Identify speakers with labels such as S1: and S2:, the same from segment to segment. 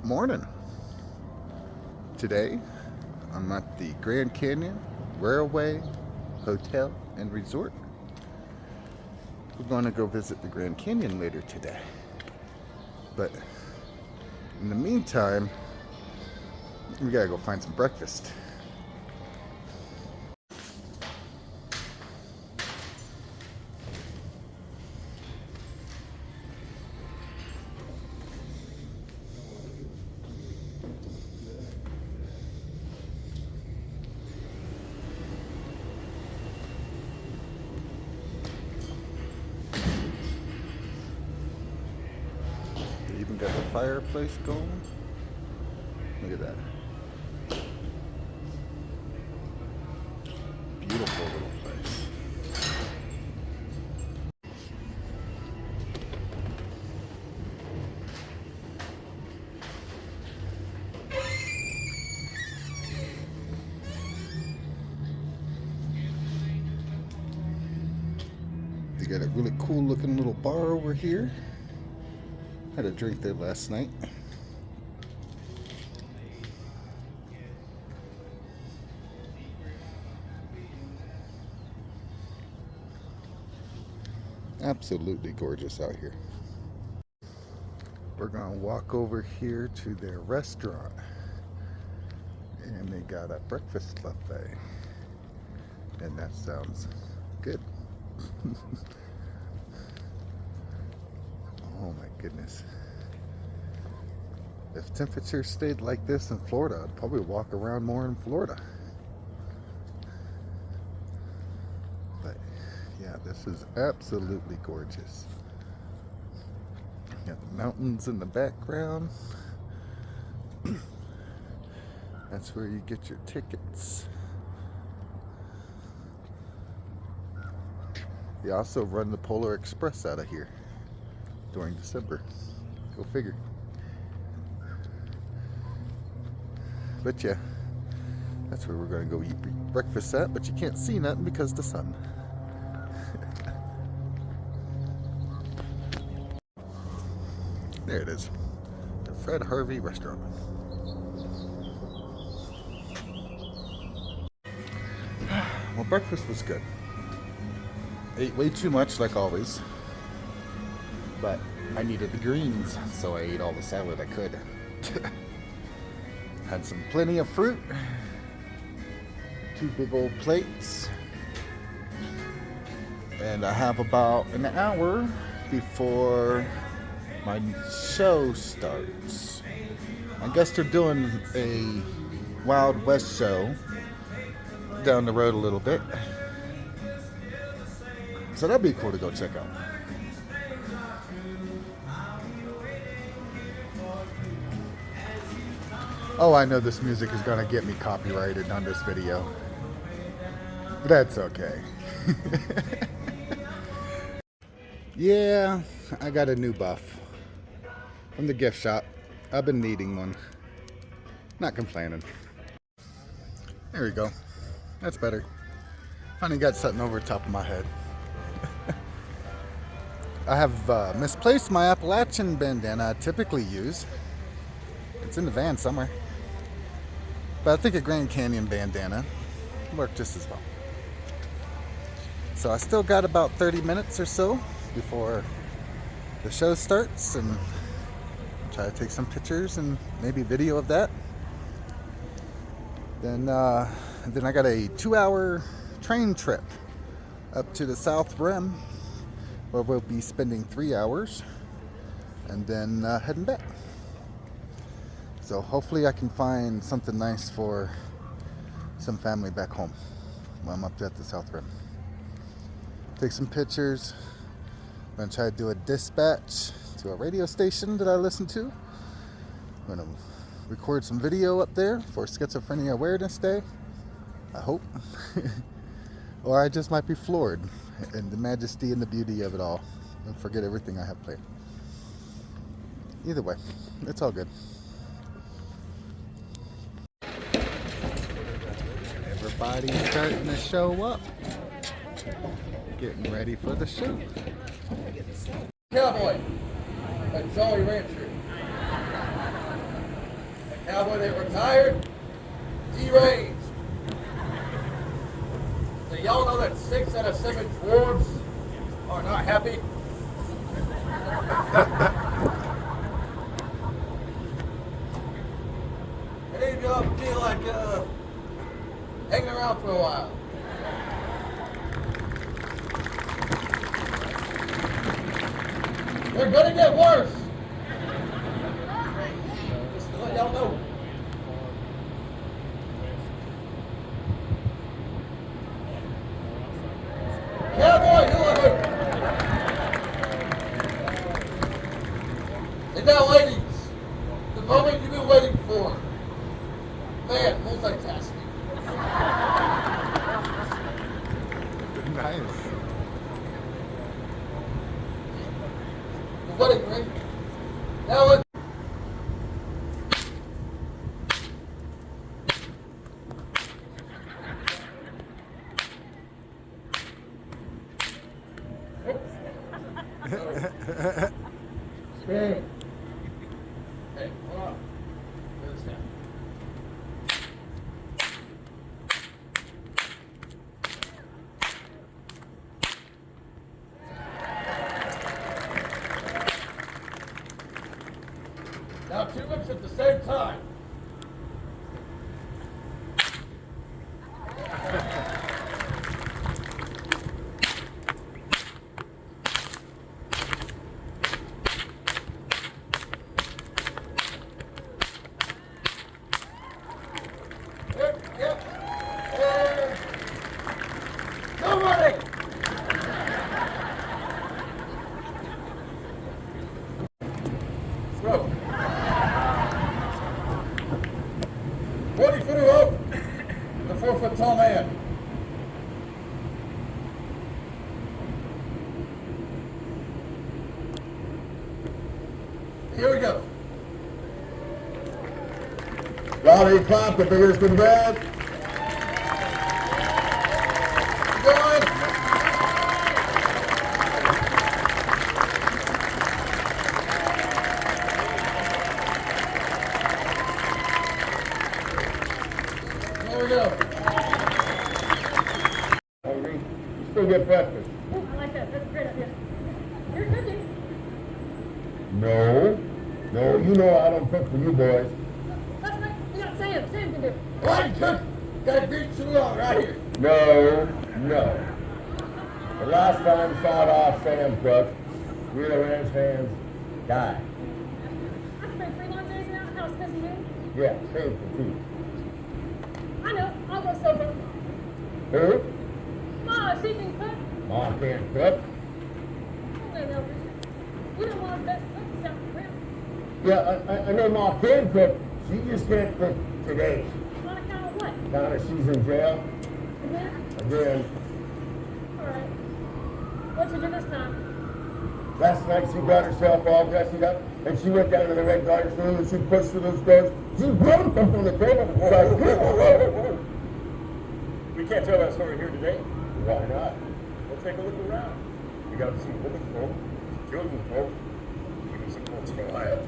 S1: Morning. Today I'm at the Grand Canyon Railway Hotel and Resort. We're going to go visit the Grand Canyon later today. But in the meantime, we gotta go find some breakfast. They even got the fireplace going. Look at that. Beautiful little place. They got a really cool looking little bar over here. Had a drink there last night. Absolutely gorgeous out here. We're gonna walk over here to their restaurant, and they got a breakfast buffet, and that sounds good. Oh my goodness. If temperatures stayed like this in Florida, I'd probably walk around more in Florida. But yeah, this is absolutely gorgeous. Got the mountains in the background. That's where you get your tickets. They also run the Polar Express out of here during December. Go figure. But yeah, that's where we're gonna go eat breakfast at, but you can't see nothing because of the sun. There it is. The Fred Harvey Restaurant. Well, breakfast was good. Ate way too much, like always. But I needed the greens, so I ate all the salad I could. Had plenty of fruit. 2 big old plates. And I have about an hour before my show starts. I guess they're doing a Wild West show down the road a little bit. So that'd be cool to go check out. Oh, I know this music is gonna get me copyrighted on this video. But that's okay. Yeah, I got a new buff from the gift shop. I've been needing one. Not complaining. There we go. That's better. Finally got something over the top of my head. I have misplaced my Appalachian bandana I typically use. It's in the van somewhere. But I think a Grand Canyon bandana worked just as well. So I still got about 30 minutes or so before the show starts, and try to take some pictures and maybe video of that. Then I got a 2-hour train trip up to the South Rim, where we'll be spending 3 hours and then heading back. So hopefully I can find something nice for some family back home while I'm up there at the South Rim. Take some pictures. I'm going to try to do a dispatch to a radio station that I listen to. I'm going to record some video up there for Schizophrenia Awareness Day. I hope. Or I just might be floored in the majesty and the beauty of it all and forget everything I have planned. Either way, it's all good. Everybody's starting to show up. Getting ready for the show.
S2: Cowboy at Jolly Rancher. Cowboy that retired, deranged. So y'all know that 6 out of 7 dwarves are not happy? Any of y'all feel like hanging around for a while? They're gonna get worse. Just to let y'all know. Cowboy Hula And now, ladies, the moment you've been waiting for. Man, multitasking.
S1: Nice.
S2: The wedding ring. Now let's. Hey. Hey, hold on. Get this down. Now 2 whips at the same time. Yep. And no running. Throw. 40-footer rope. The 4-foot tall man. Here we go. Lollipop, the biggest and bad. Going. There we go. Hungry? You still get breakfast?
S3: I like that. That's a great idea. You're cooking.
S2: No. No, you know I don't cook for you boys.
S3: That's right. We got Sam. Sam can do it.
S2: I cook. Got beat too long right here.
S4: No. The last time sawed off Sam cooked, we the ranch hands died.
S3: I spent 3 long days in the house cooking food.
S4: Yeah, painful too.
S3: I know. I'll go sober.
S4: Who?
S3: Ma, she can cook.
S4: Ma can't cook.
S3: Come on, Elvis. You know Ma's best cook is out the ground.
S4: Yeah, I know Ma can cook. She just can't cook today.
S3: On account of what?
S4: Now that she's in jail
S3: Again?
S4: again.
S3: All right. What'd you do this time?
S4: Last night she got herself all dressed up and she went down to the Red Garden room and she pushed through those doors. She grabbed them from the table and started.
S5: We can't tell that story here today.
S4: Why not?
S5: We'll take a look around. We got some women folk, children folk, even some folks from Ohio.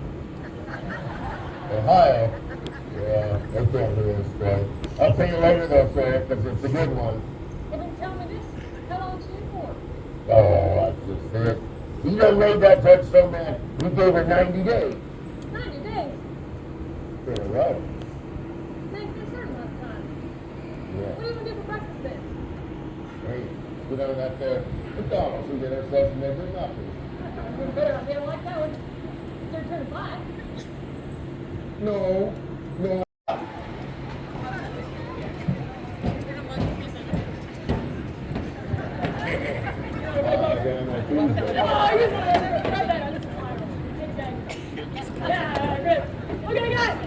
S4: Ohio? Yeah, they can't hear this story. I'll tell you later though, Sam, because it's a good one.
S3: Well, then tell me this. How long she in for?
S4: Oh, I just said. He done made that judge so mad, he gave her 90 days.
S3: 90 days.
S4: In a row.
S3: Thank you, certain amount of time. What
S4: Yeah.
S3: are you going to do for breakfast then?
S4: Hey, sit down out there McDonald's and get ourselves some eggs and muffins.
S3: You better idea like that one. It's their turn to buy.
S4: No. Damn, I do.
S3: Oh, you want to try that on this fire. Yeah, good. Okay, guys.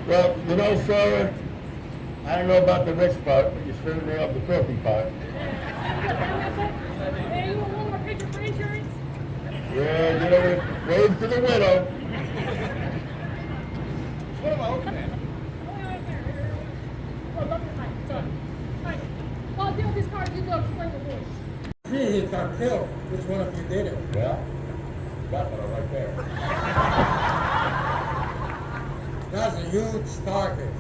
S4: Well, you know, Sarah, I don't know about the rich part, but you sure nailed the filthy part.
S3: Hey, you want one more picture for insurance?
S4: Yeah, you know, wave to the widow.
S2: What am I looking at?
S3: Oh, love your mic. Sorry. All right. Well, I'll deal with these cards. You go explain the rules.
S6: Hey, Cartel, which one of you did it?
S4: Well, buffalo right there.
S2: That's a huge target.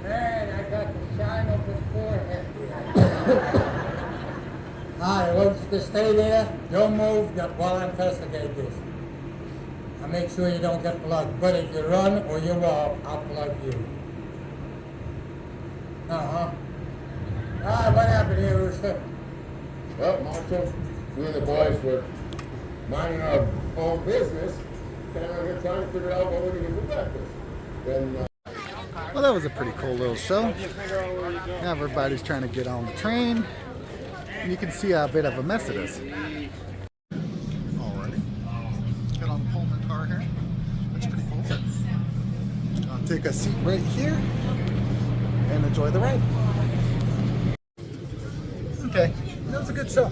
S2: Man, I got the shine of his forehead. Alright, well, just stay there. Don't move while I investigate this. I'll make sure you don't get plugged. But if you run or you walk, I'll plug you. Uh-huh. Alright, what happened here, Rooster?
S4: Well, Marshal, we and the boys were minding our own business, and we're trying to figure out what we're going to do for breakfast. Then,
S1: Well, that was a pretty cool little show. Now everybody's trying to get on the train. And you can see how bit of a mess it is. Alrighty. Get on the Pullman car here. That's pretty cool. I'll take a seat right here and enjoy the ride. Okay, that was a good show.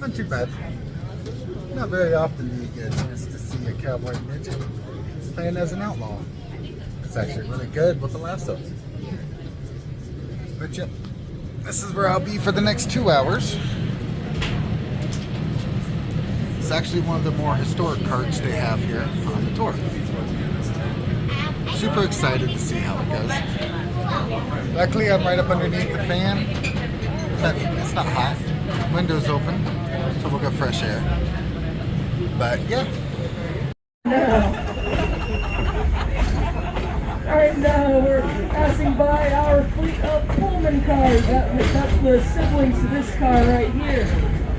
S1: Not too bad. Not very often do you get a chance to see a cowboy midget playing as an outlaw. It's actually really good with the lasso. But yep, this is where I'll be for the next 2 hours. It's actually one of the more historic carts they have here on the tour. Super excited to see how it goes. Luckily, I'm right up underneath the fan. It's not hot. Windows open, so we'll get fresh air. But yeah.
S6: Alright, now we're passing by our fleet of Pullman cars. That's the siblings to this car right here.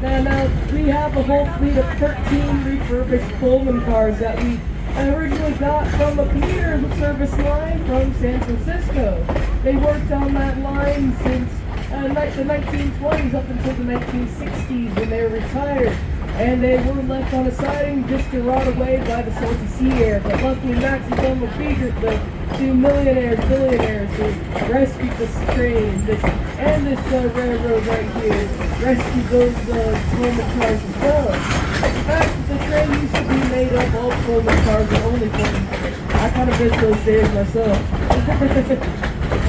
S6: Now we have a whole fleet of 13 refurbished Pullman cars that we originally got from a commuter service line from San Francisco. They worked on that line since the 1920s up until the 1960s when they were retired. And they were left on a siding just to rot away by the salty sea air. But luckily Max and Tom McPeter, the two billionaires who rescued this train, this railroad right here, rescued those Pullman cars as well. In fact, the train used to be made up of Pullman cars and only Pullman cars. I kind of miss those days myself.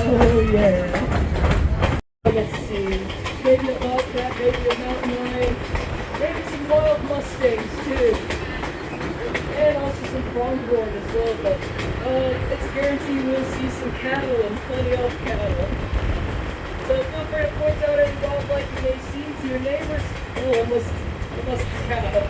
S6: Oh yeah. Let's see. Maybe a Bobcat, maybe a Mountain Lion. Maybe some wild Mustangs too. And also some pronghorn as well, but it's a guarantee we'll see some cattle and plenty of cattle. So feel free to point out any wildlife you may see to your neighbors. Oh, unless it's cattle.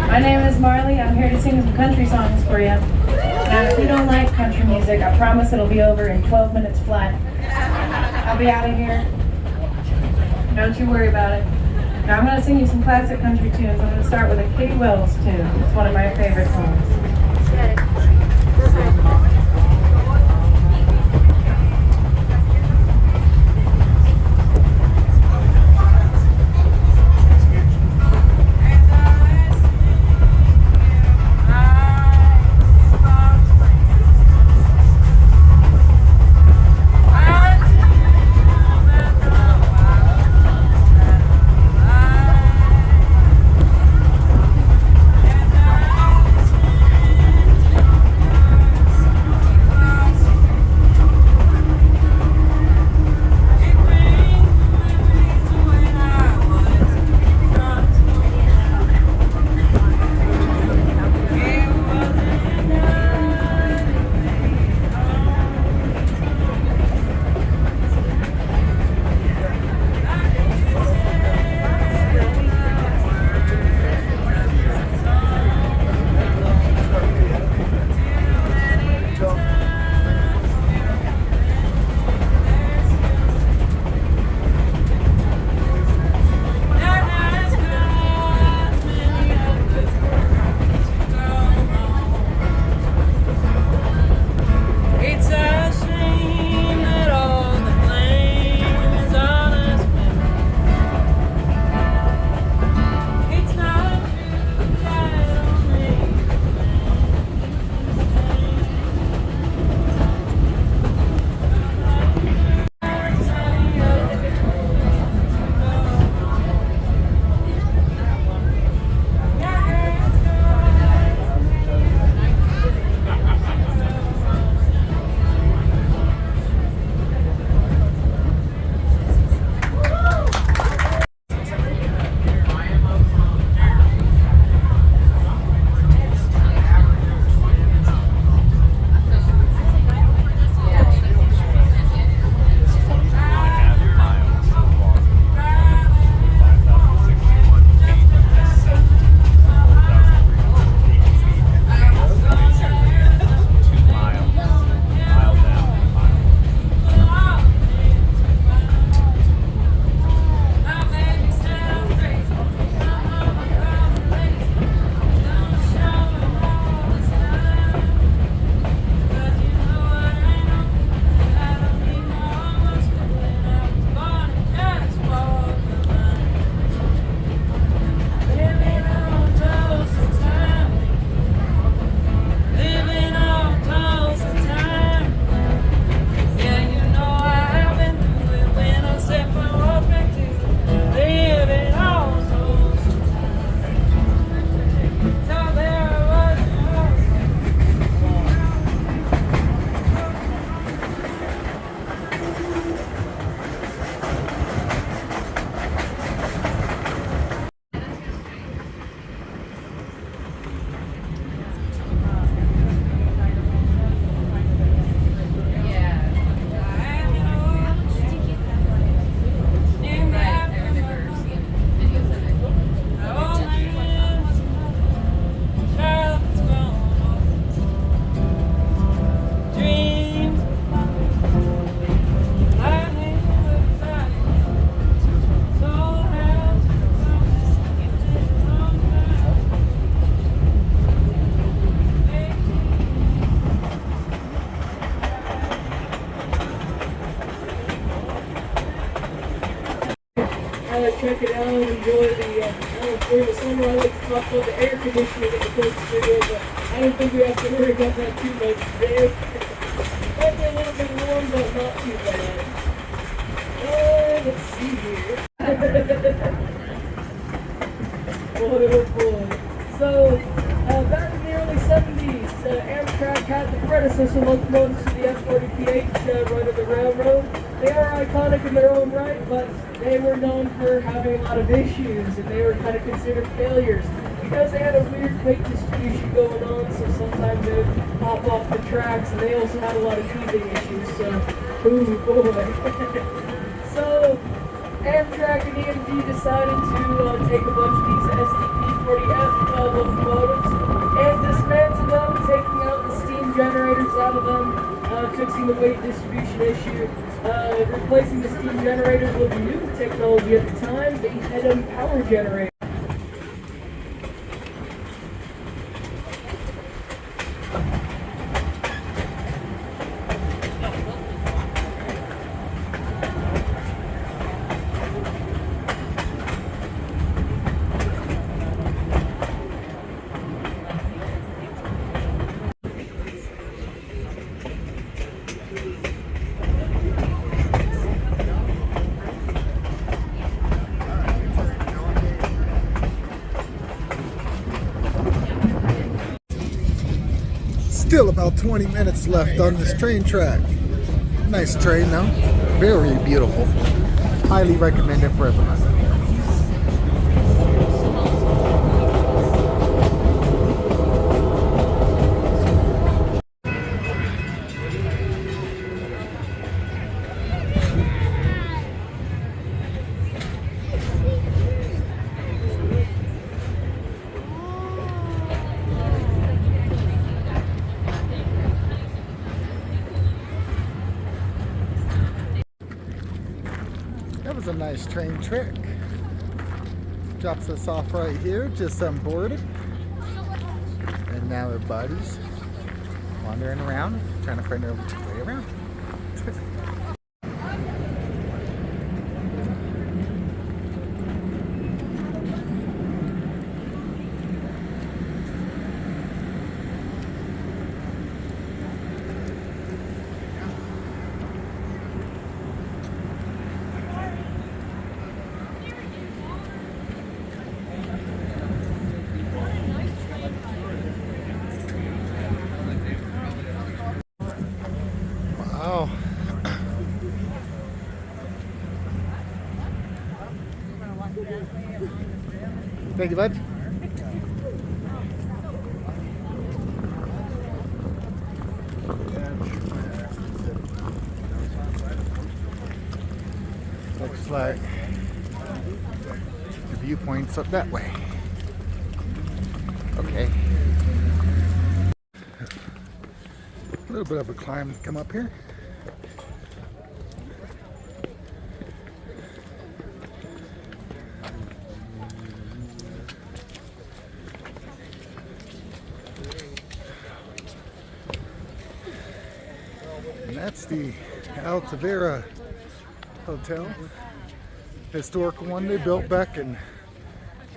S7: My name is Marley. I'm here to sing some country songs for you. Now, if you don't like country music, I promise it'll be over in 12 minutes flat. I'll be out of here. Don't you worry about it. Now, I'm going to sing you some classic country tunes. I'm going to start with a Kitty Wells tune. It's one of my favorite songs.
S6: check it out and enjoy during the summer. I like to talk about the air conditioning in the coach studio, but I don't think we have to worry about that too much today. Might be a little bit warm, but not too bad. Let's see here. Oh boy. So, back in the early 70s, Amtrak had the predecessor locomotives to the F40PH right of the railroad. They are iconic in their own right, but they were known for having a lot of issues, and they were kind of considered failures because they had a weird weight distribution going on, so sometimes they would hop off the tracks, and they also had a lot of teething issues, so, ooh boy. So, Amtrak and EMD decided to take a bunch of these SDP-40F locomotives and dismantle them, taking out the steam generators out of them, fixing the weight distribution issue, replacing the steam generators with new technology at the time, the Hedem power generator.
S1: Still about 20 minutes left on this train track. Nice train though. Very beautiful. Highly recommend it for everyone. That was a nice train trick. Drops us off right here, just unboarded. And now everybody's wandering around, trying to find their way around. Wow. Thank you, bud. Looks like the viewpoint's up that way. Okay. A little bit of a climb to come up here. And that's the Altavera Hotel. Historical one they built back in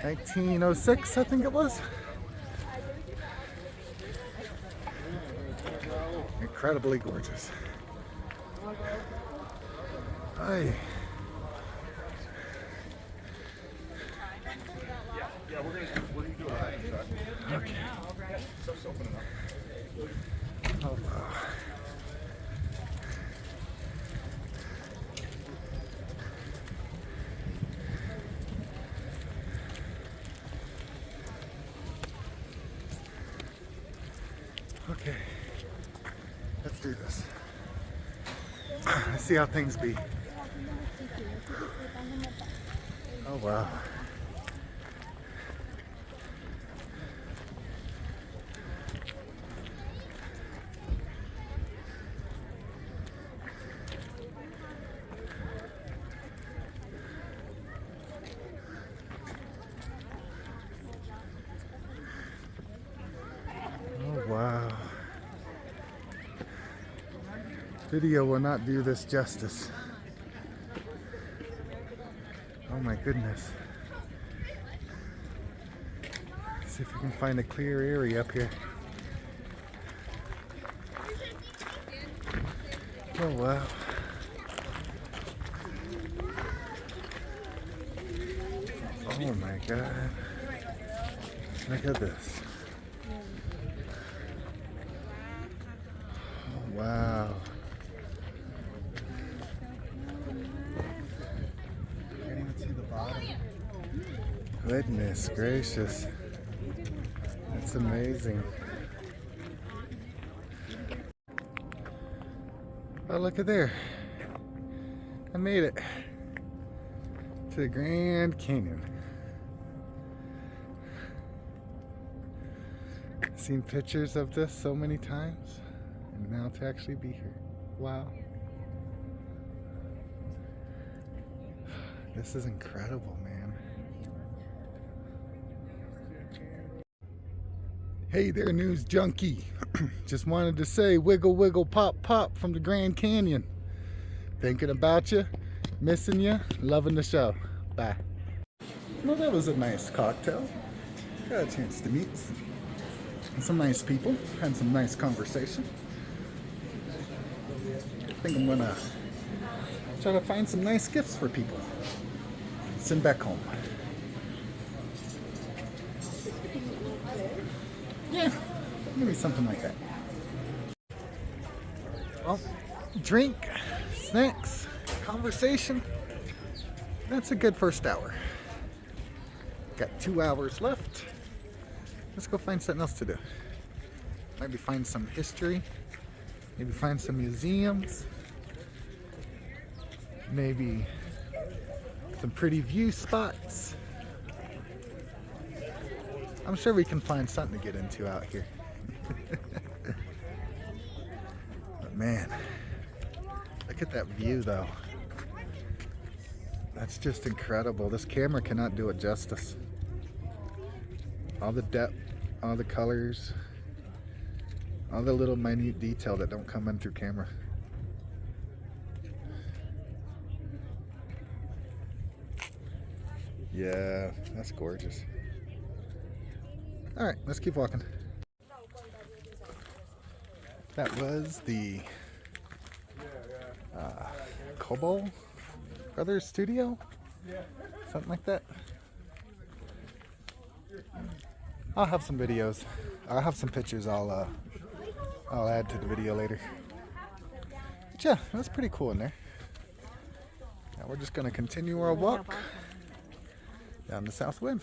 S1: 1906, I think it was. Incredibly gorgeous. Hi. Okay. Oh wow. Okay. Let's do this. Let's see how things be. Oh wow. Oh wow. Video will not do this justice. Oh my goodness. See if we can find a clear area up here. Oh wow. Oh my god. Look at this. Oh, wow. Can't even see the bottom. Goodness gracious. That's amazing. Oh, look at there. I made it to the Grand Canyon. Seen pictures of this so many times, and now to actually be here. Wow. This is incredible, man. Hey there, news junkie. Just wanted to say wiggle, wiggle, pop, pop from the Grand Canyon. Thinking about you, missing you, loving the show. Bye. Well, that was a nice cocktail. Got a chance to meet some nice people, had some nice conversation. I think I'm gonna try to find some nice gifts for people. Send back home. Yeah, maybe something like that. Well, drink, snacks, conversation. That's a good first hour. Got 2 hours left. Let's go find something else to do. Maybe find some history. Maybe find some museums. Maybe some pretty view spots. I'm sure we can find something to get into out here. But man, look at that view though. That's just incredible. This camera cannot do it justice. All the depth, all the colors, all the little minute detail that don't come in through camera. Yeah, that's gorgeous. All right, let's keep walking. That was the Kobo Brothers Studio, something like that. I'll have some videos. I'll have some pictures. I'll add to the video later. But yeah, that's pretty cool in there. Now we're just gonna continue our walk down the south rim.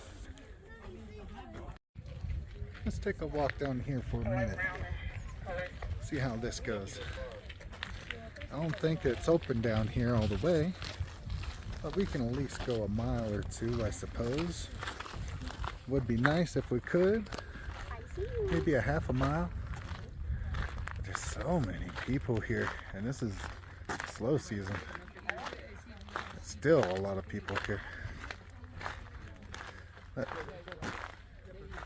S1: Let's take a walk down here for a minute. See how this goes. I don't think it's open down here all the way, but we can at least go a mile or two, I suppose. Would be nice if we could. Maybe a half a mile. There's so many people here, and this is slow season. Still a lot of people here. But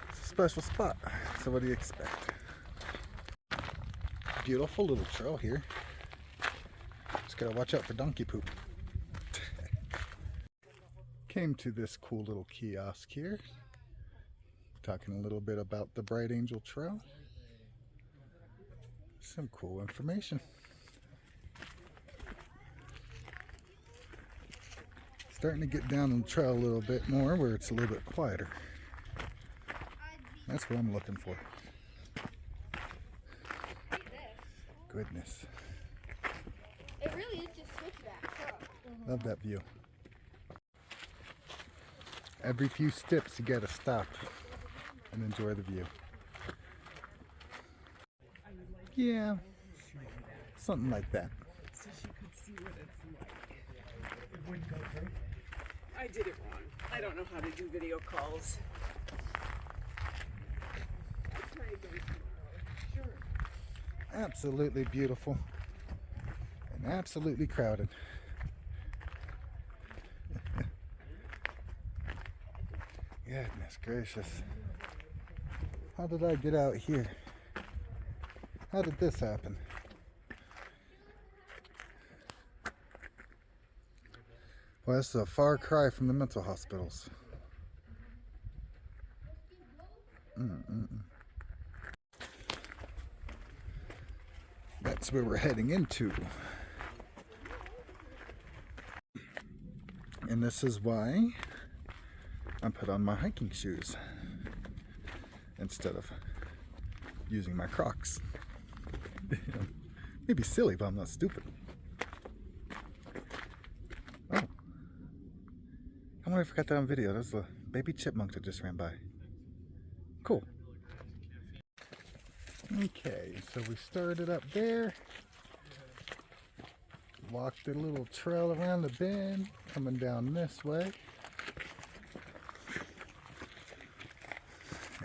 S1: it's a special spot, so what do you expect? Beautiful little trail here. Just gotta watch out for donkey poop. Came to this cool little kiosk here. Talking a little bit about the Bright Angel Trail. Some cool information. Starting to get down on the trail a little bit more where it's a little bit quieter. That's what I'm looking for. Goodness.
S3: It really is just switchback.
S1: Love that view. Every few steps you gotta stop and enjoy the view. Yeah, something like that.
S8: So she could see what it's like. I did it wrong. I don't know how to do video calls. I'll try again tomorrow. Sure.
S1: Absolutely beautiful and absolutely crowded. Goodness gracious. How did I get out here? How did this happen? Well, this is a far cry from the mental hospitals. That's where we're heading into. And this is why I put on my hiking shoes instead of using my Crocs. Maybe silly, but I'm not stupid. Oh, I wonder if I got that on video. There's a baby chipmunk that just ran by. Cool. Okay, so we started up there, walked a little trail around the bend, coming down this way,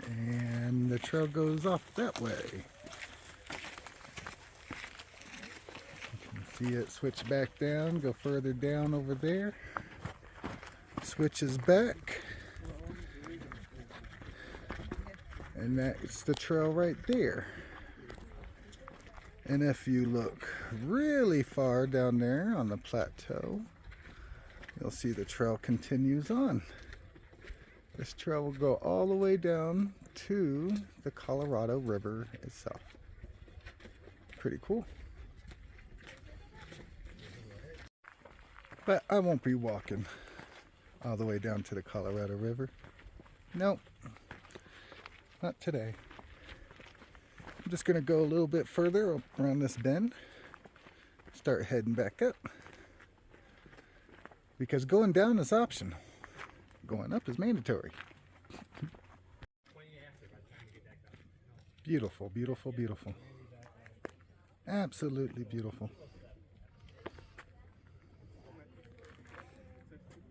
S1: and the trail goes off that way. You can see it switch back down, go further down over there, switches back, and that's the trail right there. And if you look really far down there on the plateau, you'll see the trail continues on. This trail will go all the way down to the Colorado River itself. Pretty cool. But I won't be walking all the way down to the Colorado River. Nope, not today. I'm just gonna go a little bit further around this bend, start heading back up, because going down is optional, going up is mandatory. Beautiful, beautiful, beautiful. Absolutely beautiful.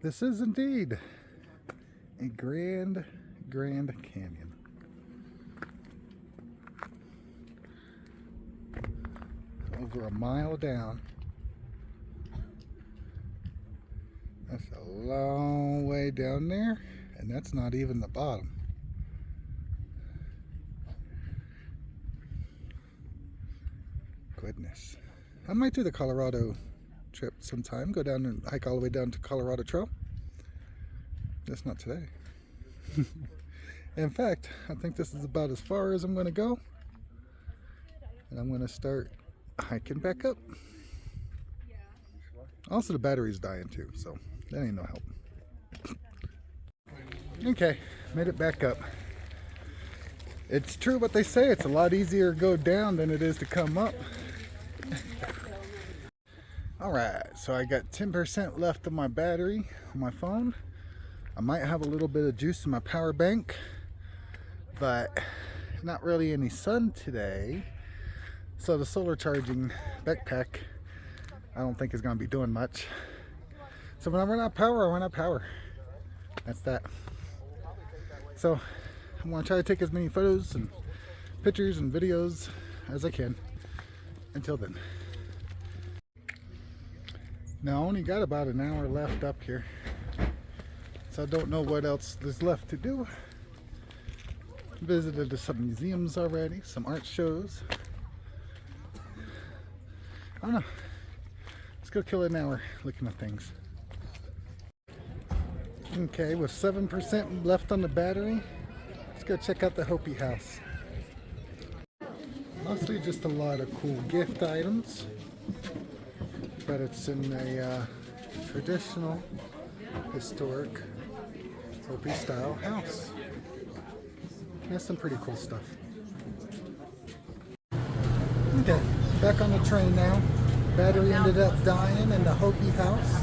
S1: This is indeed a Grand Canyon. Over a mile down. That's a long way down there, and that's not even the bottom. Goodness. I might do the Colorado trip sometime, go down and hike all the way down to Colorado Trail. Just not today. In fact, I think this is about as far as I'm going to go, and I'm going to start hiking back up. Also, the battery's dying too, so that ain't no help. Okay, made it back up. It's true what they say, it's a lot easier to go down than it is to come up. Alright, so I got 10% left of my battery on my phone. I might have a little bit of juice in my power bank, but not really any sun today. So the solar charging backpack, I don't think is going to be doing much. So when I run out of power, I run out of power. That's that. So I'm going to try to take as many photos and pictures and videos as I can until then. Now I only got about an hour left up here, so I don't know what else there's left to do. Visited some museums already, some art shows. I don't know. Let's go kill an hour looking at things. Okay, with 7% left on the battery, let's go check out the Hopi house. Mostly just a lot of cool gift items, but it's in a traditional, historic Hopi style house. That's some pretty cool stuff. Okay, back on the train now. Battery ended up dying in the Hopi house,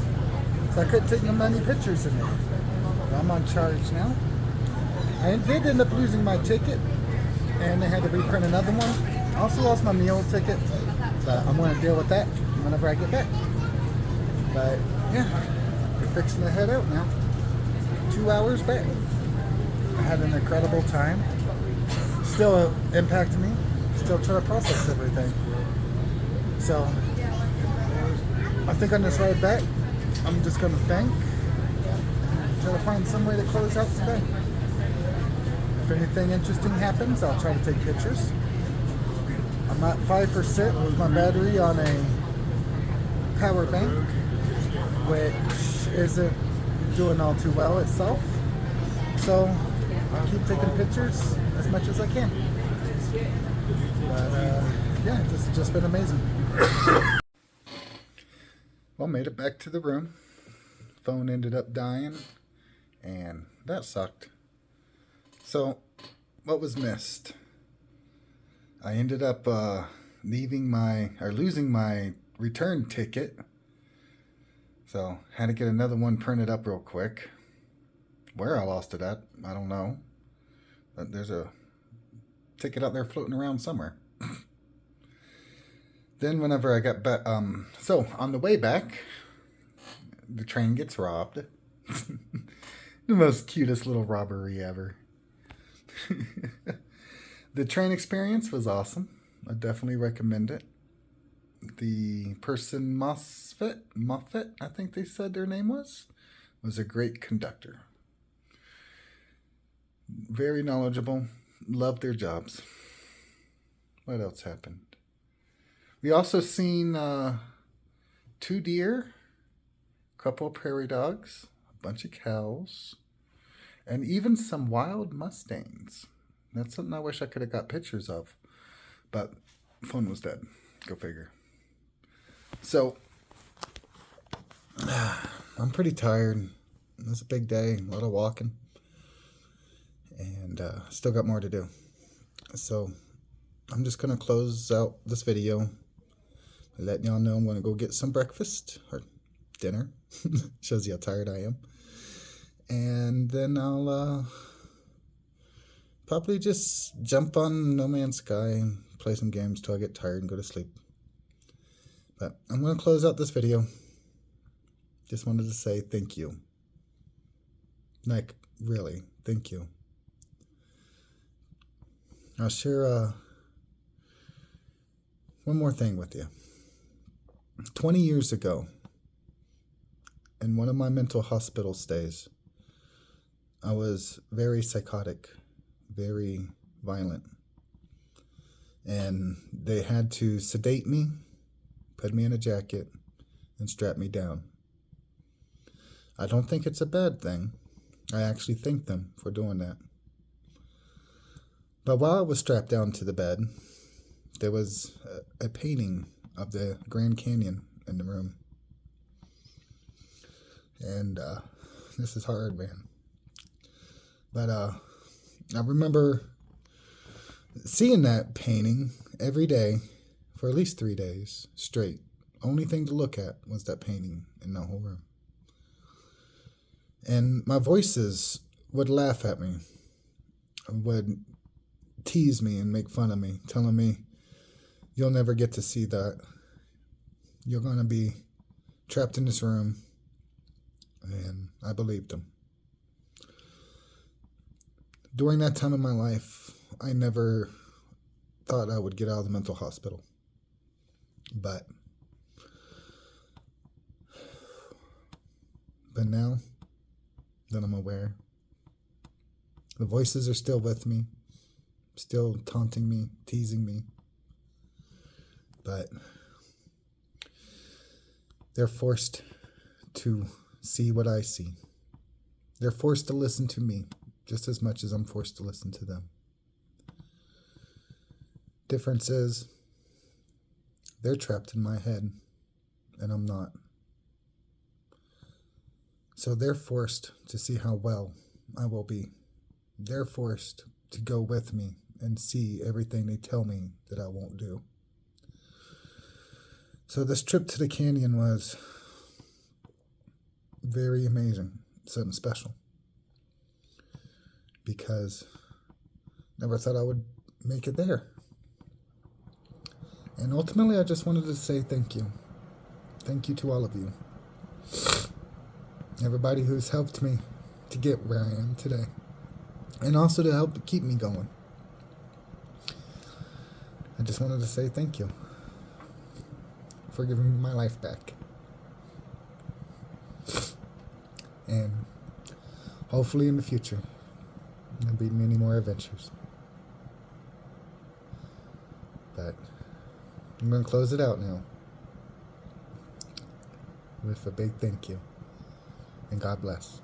S1: so I couldn't take many pictures in there. But I'm on charge now. I did end up losing my ticket, and they had to reprint another one. I also lost my meal ticket, but I'm going to deal with that whenever I get back. But yeah, we're fixing to head out now. 2 hours back. I had an incredible time. Still impacted me. Still trying to process everything. So I think on this ride back, I'm just going to thank and try to find some way to close out today. If anything interesting happens, I'll try to take pictures. I'm at 5% with my battery on a power bank, which isn't doing all too well itself. So I'll keep taking pictures as much as I can. But yeah, this has just been amazing. Well, made it back to the room. Phone ended up dying, and that sucked. So, what was missed? I ended up losing my return ticket. So, had to get another one printed up real quick. Where I lost it at, I don't know. But there's a ticket out there floating around somewhere. Then whenever I got back, so on the way back, the train gets robbed. The most cutest little robbery ever. The train experience was awesome. I definitely recommend it. The person Moffat, I think they said their name was a great conductor. Very knowledgeable. Loved their jobs. What else happened? We also seen 2 deer, a couple of prairie dogs, a bunch of cows, and even some wild mustangs. That's something I wish I could have got pictures of, but phone was dead. Go figure. So, I'm pretty tired. It was a big day, a lot of walking, and still got more to do. So, I'm just going to close out this video, letting y'all know I'm going to go get some breakfast, or dinner. Shows you how tired I am. And then I'll probably just jump on No Man's Sky and play some games till I get tired and go to sleep. But I'm going to close out this video. Just wanted to say thank you. Like, really, thank you. I'll share one more thing with you. 20 years ago, in one of my mental hospital stays, I was very psychotic, very violent. And they had to sedate me, put me in a jacket, and strap me down. I don't think it's a bad thing. I actually thank them for doing that. But while I was strapped down to the bed, there was a painting of the Grand Canyon in the room. And this is hard, man. But I remember seeing that painting every day for at least 3 days straight. Only thing to look at was that painting in the whole room. And my voices would laugh at me, would tease me and make fun of me, telling me, you'll never get to see that. You're going to be trapped in this room. And I believed them. During that time of my life, I never thought I would get out of the mental hospital. But now that I'm aware, the voices are still with me, still taunting me, teasing me. But they're forced to see what I see. They're forced to listen to me just as much as I'm forced to listen to them. Difference is, they're trapped in my head, and I'm not. So they're forced to see how well I will be. They're forced to go with me and see everything they tell me that I won't do. So this trip to the canyon was very amazing, something special. Because never thought I would make it there. And ultimately, I just wanted to say thank you. Thank you to all of you. Everybody who's helped me to get where I am today. And also to help keep me going. I just wanted to say thank you for giving me my life back. And hopefully in the future, there'll be many more adventures. But I'm going to close it out now with a big thank you. and God bless.